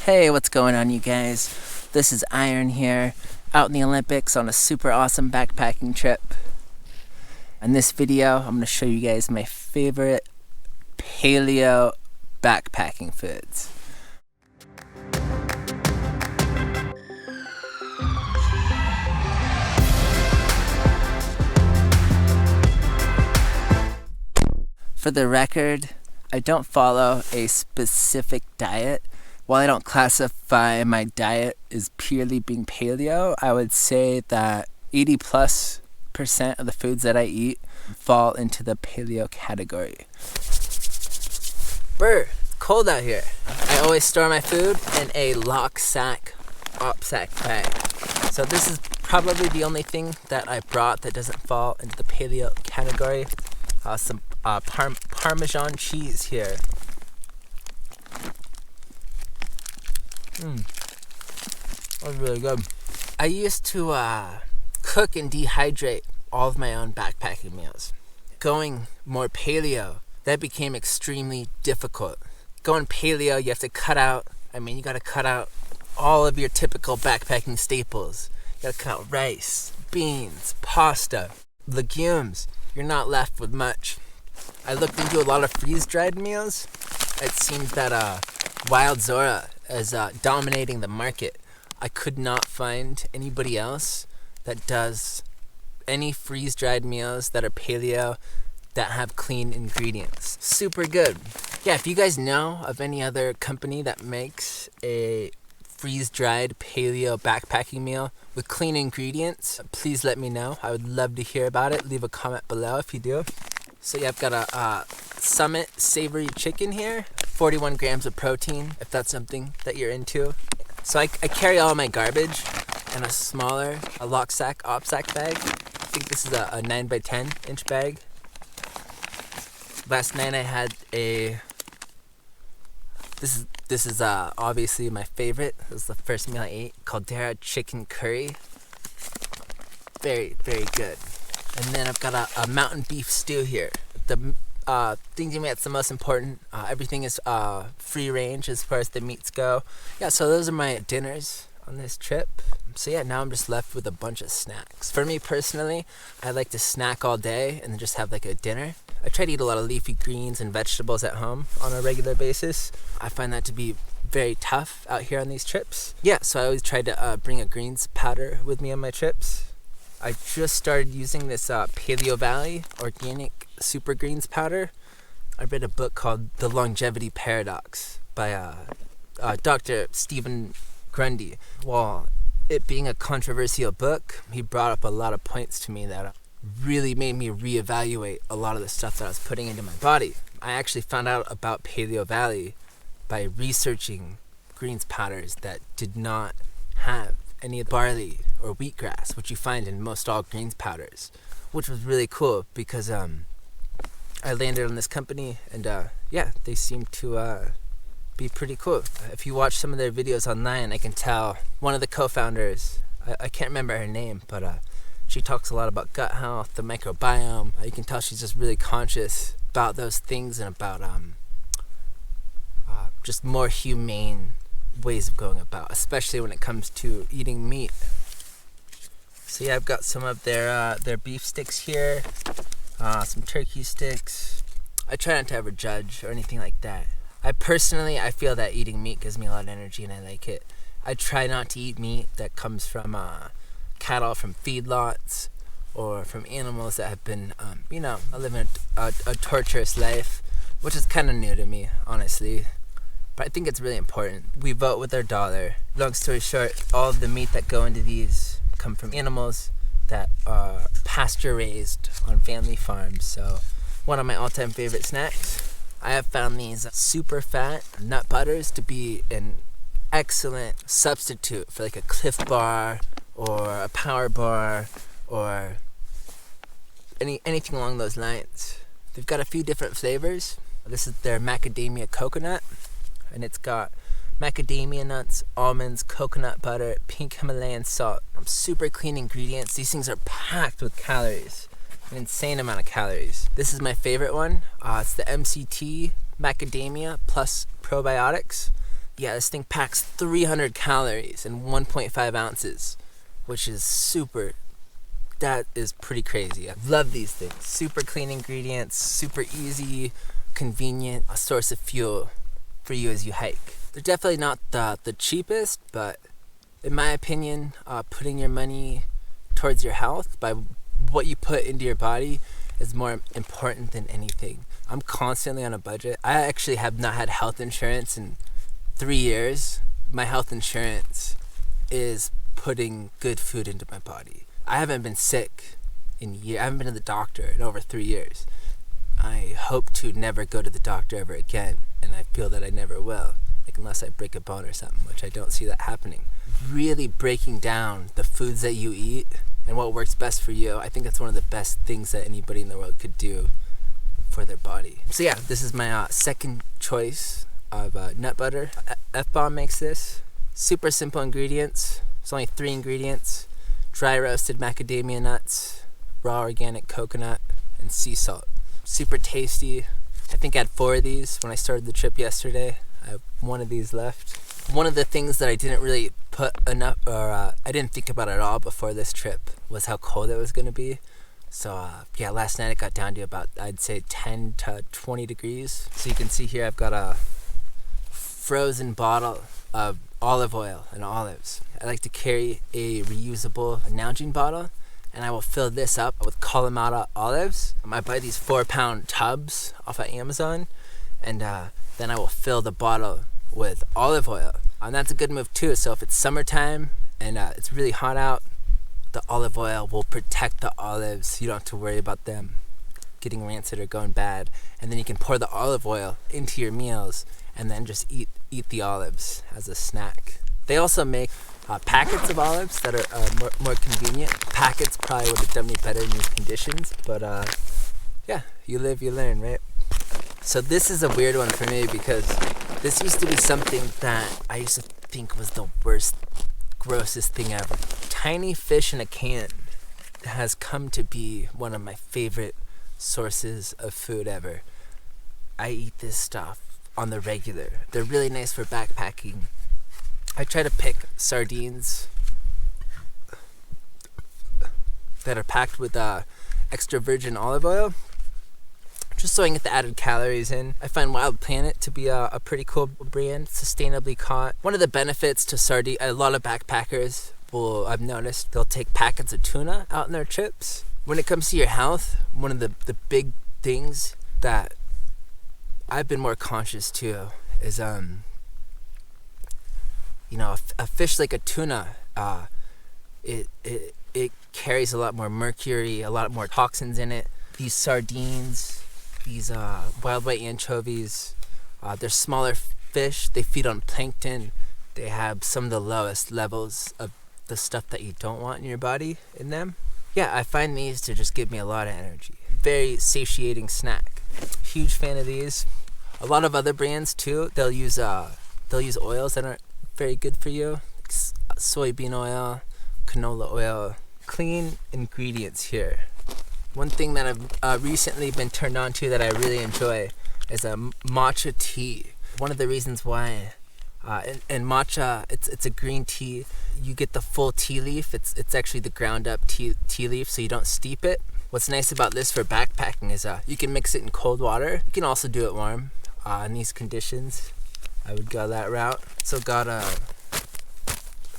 Hey, what's going on, you guys? This is Iron here, out in the Olympics on a super awesome backpacking trip. In this video, I'm going to show you guys my favorite paleo backpacking foods. For the record, I don't follow a specific diet. While I don't classify my diet as purely being paleo, I would say that 80+% of the foods that I eat fall into the paleo category. Brr, it's cold out here. I always store my food in a lock sack, op-sack bag. So this is probably the only thing that I brought that doesn't fall into the paleo category. Some Parmesan cheese here. That was really good. I used to cook and dehydrate all of my own backpacking meals. Going more paleo, that became extremely difficult. Going paleo, you have to cut out, you gotta cut out all of your typical backpacking staples. You gotta cut out rice, beans, pasta, legumes. You're not left with much. I looked into a lot of freeze-dried meals. It seemed that Wild Zora is dominating the market. I could not find anybody else that does any freeze-dried meals that are paleo that have clean ingredients. Super good. Yeah, if you guys know of any other company that makes a freeze-dried paleo backpacking meal with clean ingredients, please let me know. I would love to hear about it. Leave a comment below if you do. So yeah, I've got a Summit savory chicken here, 41 grams of protein, if that's something that you're into. So I carry all my garbage in a smaller, lock sack, op sack bag. I think this is a 9x10 inch bag. Last night I had this is obviously my favorite. This was the first meal I ate, caldera chicken curry. Very, very good. And then I've got a mountain beef stew here. The thing to me that's the most important. Everything is free range as far as the meats go. Yeah, so those are my dinners on this trip. So yeah, now I'm just left with a bunch of snacks. For me personally, I like to snack all day and then just have like a dinner. I try to eat a lot of leafy greens and vegetables at home on a regular basis. I find that to be very tough out here on these trips. Yeah, so I always try to bring a greens powder with me on my trips. I just started using this Paleo Valley organic super greens powder. I read a book called The Longevity Paradox by Dr. Stephen Grundy. While it being a controversial book, he brought up a lot of points to me that really made me reevaluate a lot of the stuff that I was putting into my body. I actually found out about Paleo Valley by researching greens powders that did not have any barley or wheatgrass, which you find in most all greens powders, which was really cool because I landed on this company and yeah, they seem to be pretty cool. If you watch some of their videos online, I can tell one of the co-founders, I can't remember her name, but she talks a lot about gut health, the microbiome. You can tell she's just really conscious about those things and about just more humane ways of going about, especially when it comes to eating meat. So yeah, I've got some of their beef sticks here, some turkey sticks. I try not to ever judge or anything like that. I feel that eating meat gives me a lot of energy and I like it. I try not to eat meat that comes from cattle from feedlots or from animals that have been, living a torturous life, which is kind of new to me, honestly. But I think it's really important. We vote with our dollar. Long story short, all of the meat that go into these come from animals that are pasture raised on family farms. So one of my all-time favorite snacks. I have found these super fat nut butters to be an excellent substitute for like a Cliff Bar or a Power Bar or anything along those lines. They've got a few different flavors. This is their macadamia coconut, and it's got macadamia nuts, almonds, coconut butter, pink Himalayan salt. Super clean ingredients. These things are packed with calories, an insane amount of calories. This is my favorite one. It's the MCT macadamia plus probiotics. Yeah, this thing packs 300 calories and 1.5 ounces, which is that is pretty crazy. I love these things. Super clean ingredients, super easy, convenient, a source of fuel for you as you hike. They're definitely not the cheapest, but in my opinion, putting your money towards your health by what you put into your body is more important than anything. I'm constantly on a budget. I actually have not had health insurance in 3 years. My health insurance is putting good food into my body. I haven't been sick in years. I haven't been to the doctor in over 3 years. I hope to never go to the doctor ever again, and I feel that I never will, like unless I break a bone or something, which I don't see that happening. Really breaking down the foods that you eat and what works best for you, I think that's one of the best things that anybody in the world could do for their body. So yeah, this is my second choice of nut butter. F-Bomb makes this. Super simple ingredients. It's only 3 ingredients. Dry roasted macadamia nuts, raw organic coconut, and sea salt. Super tasty. I think I had 4 of these when I started the trip yesterday. I have 1 of these left. One of the things that I didn't really put enough, or I didn't think about at all before this trip was how cold it was going to be. So yeah, last night it got down to about, I'd say 10 to 20 degrees. So you can see here I've got a frozen bottle of olive oil and olives. I like to carry a reusable Nalgene bottle, and I will fill this up with Kalamata olives. I buy these 4-pound tubs off of Amazon, and then I will fill the bottle with olive oil. And that's a good move too. So if it's summertime and it's really hot out, the olive oil will protect the olives. You don't have to worry about them getting rancid or going bad. And then you can pour the olive oil into your meals and then just eat the olives as a snack. They also make packets of olives that are more convenient. Packets probably would have done me better in these conditions, but yeah, you live, you learn, right? So this is a weird one for me because this used to be something that I used to think was the worst, grossest thing ever. Tiny fish in a can has come to be one of my favorite sources of food ever. I eat this stuff on the regular. They're really nice for backpacking. I try to pick sardines that are packed with extra virgin olive oil, just so I can get the added calories in. I find Wild Planet to be a pretty cool brand, sustainably caught. One of the benefits to sardine, a lot of backpackers I've noticed, they'll take packets of tuna out on their trips. When it comes to your health, one of the big things that I've been more conscious to is, a fish like a tuna, it carries a lot more mercury, a lot more toxins in it. These sardines, these wild white anchovies, they're smaller fish. They feed on plankton. They have some of the lowest levels of the stuff that you don't want in your body in them. Yeah, I find these to just give me a lot of energy. Very satiating snack. Huge fan of these. A lot of other brands too, they'll use oils that aren't very good for you. Soybean oil, canola oil. Clean ingredients here. One thing that I've recently been turned on to that I really enjoy is matcha tea. One of the reasons why, in matcha, it's a green tea. You get the full tea leaf. It's actually the ground up tea leaf, so you don't steep it. What's nice about this for backpacking is you can mix it in cold water. You can also do it warm. In these conditions, I would go that route. So got a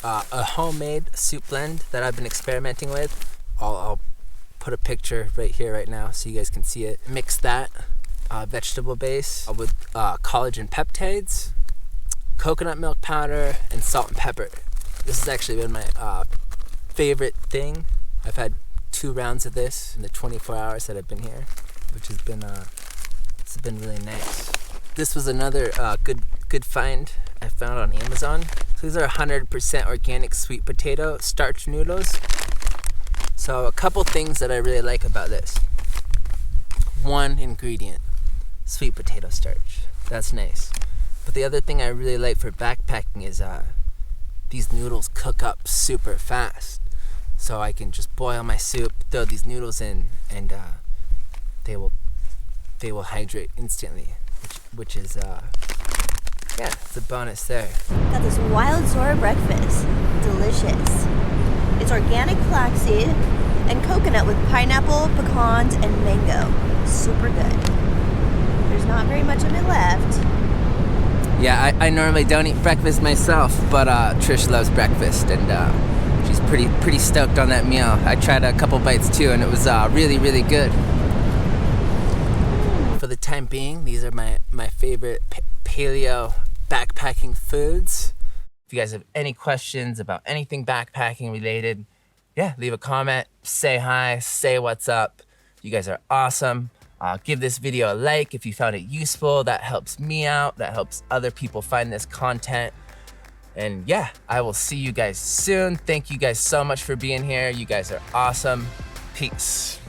homemade soup blend that I've been experimenting with. I'll put a picture right here right now so you guys can see it. Mix that vegetable base with collagen peptides, coconut milk powder, and salt and pepper. This has actually been my favorite thing. I've had 2 rounds of this in the 24 hours that I've been here, which has been it's been really nice. This was another good find I found on Amazon. So these are 100% organic sweet potato starch noodles. So a couple things that I really like about this. One ingredient, sweet potato starch. That's nice. But the other thing I really like for backpacking is these noodles cook up super fast. So I can just boil my soup, throw these noodles in, and they will hydrate instantly, which is yeah, it's a bonus there. Got this wild Zora breakfast. Delicious. It's organic flaxseed and coconut with pineapple, pecans, and mango. Super good. There's not very much of it left. Yeah, I normally don't eat breakfast myself, but Trish loves breakfast, and she's pretty stoked on that meal. I tried a couple bites too, and it was really, really good. For the time being, these are my favorite paleo backpacking foods. If you guys have any questions about anything backpacking related, yeah, leave a comment, say hi, say what's up. You guys are awesome. Give this video a like if you found it useful. That helps me out. That helps other people find this content. And yeah, I will see you guys soon. Thank you guys so much for being here. You guys are awesome. Peace.